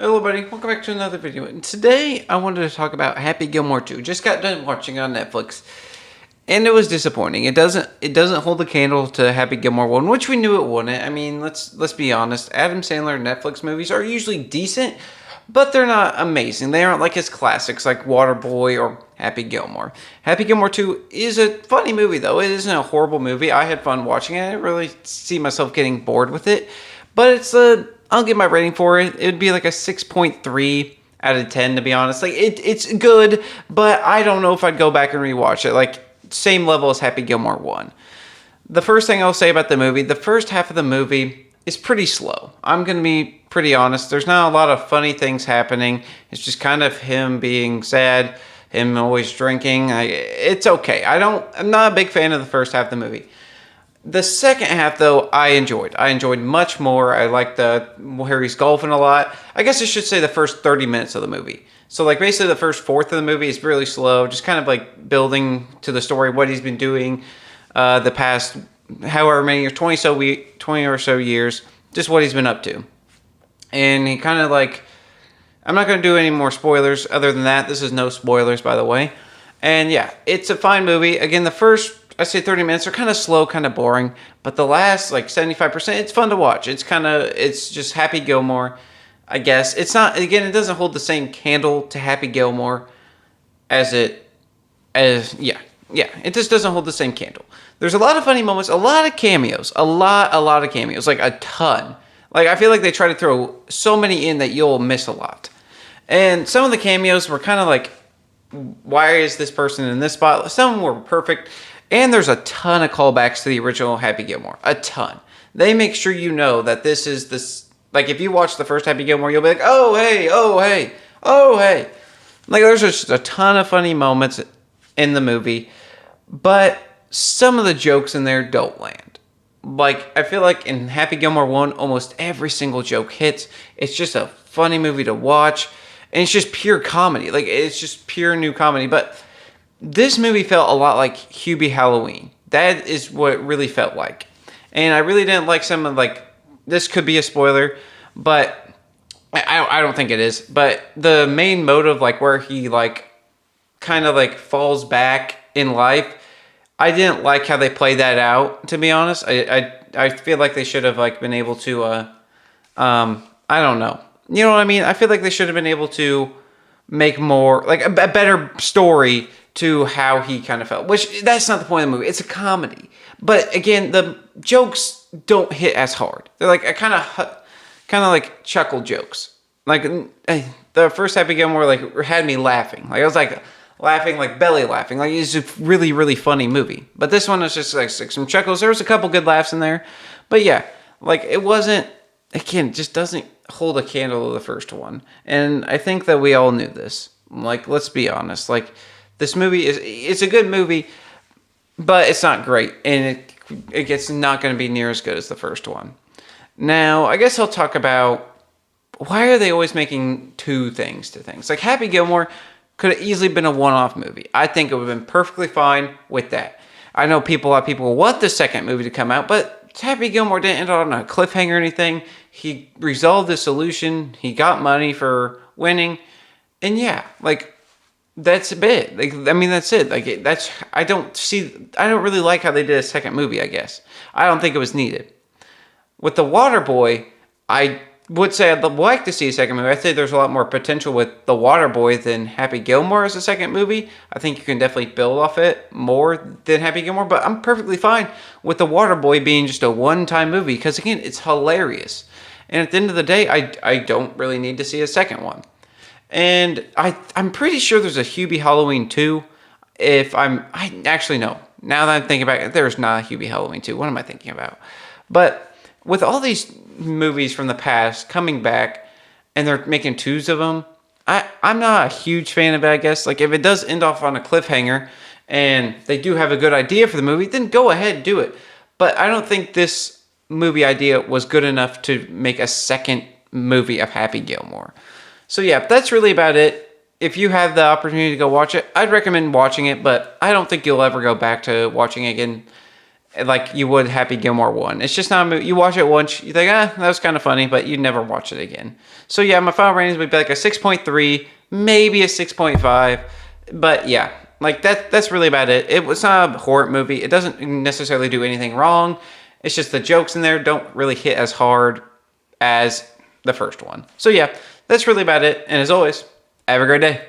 Hello everybody, welcome back to another video. And today I wanted to talk about Happy Gilmore 2. Just got done watching on Netflix. And it was disappointing. It doesn't hold the candle to Happy Gilmore 1, which we knew it wouldn't. I mean, let's be honest. Adam Sandler Netflix movies are usually decent, but they're not amazing. They aren't like his classics like Waterboy or Happy Gilmore. Happy Gilmore 2 is a funny movie though. It isn't a horrible movie. I had fun watching it. I didn't really see myself getting bored with it. But I'll give my rating for it. It would be like a 6.3 out of 10 to be honest. Like it's good, but I don't know if I'd go back and rewatch it. Like same level as Happy Gilmore 1. The first thing I'll say about the movie, the first half of the movie is pretty slow. I'm going to be pretty honest. There's not a lot of funny things happening. It's just kind of him being sad, him always drinking. It's okay. I'm not a big fan of the first half of the movie. The second half, though, I enjoyed. I enjoyed much more. I liked where he's golfing a lot. I guess I should say the first 30 minutes of the movie. So, like, basically the first fourth of the movie is really slow, just kind of, like, building to the story, what he's been doing the past however many years, 20 or so years, just what he's been up to. And he kind of, like, I'm not going to do any more spoilers other than that. This is no spoilers, by the way. And, yeah, it's a fine movie. Again, the first, I say 30 minutes are kind of slow, kind of boring. But the last, like, 75%, it's fun to watch. It's just Happy Gilmore, I guess. It's not, again, it doesn't hold the same candle to Happy Gilmore it just doesn't hold the same candle. There's a lot of funny moments, a lot of cameos, a lot of cameos, like a ton. Like, I feel like they try to throw so many in that you'll miss a lot. And some of the cameos were kind of like, why is this person in this spot? Some of them were perfect. And there's a ton of callbacks to the original Happy Gilmore. A ton. They make sure you know that this is this. Like, if you watch the first Happy Gilmore, you'll be like, oh, hey, oh, hey, oh, hey. Like, there's just a ton of funny moments in the movie. But some of the jokes in there don't land. Like, I feel like in Happy Gilmore 1, almost every single joke hits. It's just a funny movie to watch. And it's just pure comedy. Like, it's just pure new comedy. But this movie felt a lot like Hubie Halloween. That is what it really felt like. And I really didn't like some of, like, this could be a spoiler, but I don't think it is. But the main motive, like, where he, like, kind of, like, falls back in life, I didn't like how they played that out, to be honest. I feel like they should have, like, been able to, I don't know. You know what I mean? I feel like they should have been able to make more, like, a better story to how he kind of felt. Which, that's not the point of the movie. It's a comedy. But, again, the jokes don't hit as hard. They're, like, a kind of like, chuckle jokes. Like, the first Happy Gilmore, like, had me laughing. Like, I was, like, laughing, like, belly laughing. Like, it's a really, really funny movie. But this one was just, like some chuckles. There was a couple good laughs in there. But, yeah, like, it wasn't, again, just doesn't hold a candle to the first one. And I think that we all knew this. Like, let's be honest. Like, this movie it's a good movie, but it's not great. And it gets not going to be near as good as the first one. Now, I guess I'll talk about why are they always making two things to things? Like, Happy Gilmore could have easily been a one-off movie. I think it would have been perfectly fine with that. I know a lot of people want the second movie to come out, but Happy Gilmore didn't end on a cliffhanger or anything. He resolved the solution. He got money for winning. And yeah, like, that's a bit. Like, I mean, that's it. Like, I don't really like how they did a second movie, I guess. I don't think it was needed. With The Waterboy, I would say I'd like to see a second movie. I think there's a lot more potential with The Waterboy than Happy Gilmore as a second movie. I think you can definitely build off it more than Happy Gilmore, but I'm perfectly fine with The Waterboy being just a one-time movie because, again, it's hilarious. And at the end of the day, I don't really need to see a second one. And I'm pretty sure there's a Hubie Halloween 2. I actually know. Now that I'm thinking about it, there's not a Hubie Halloween 2. What am I thinking about? But with all these movies from the past coming back, and they're making twos of them, I'm not a huge fan of it, I guess. Like, if it does end off on a cliffhanger, and they do have a good idea for the movie, then go ahead and do it. But I don't think this movie idea was good enough to make a second movie of Happy Gilmore. So yeah, that's really about it. If you have the opportunity to go watch it, I'd recommend watching it, but I don't think you'll ever go back to watching it again. like you would Happy Gilmore 1. It's just not a movie. You watch it once, you think, that was kind of funny, but you never watch it again. So yeah, my final ratings would be like a 6.3, maybe a 6.5. But yeah, like that's really about it. It was not a horror movie. It doesn't necessarily do anything wrong. It's just the jokes in there don't really hit as hard as the first one. So yeah, that's really about it. And as always, have a great day.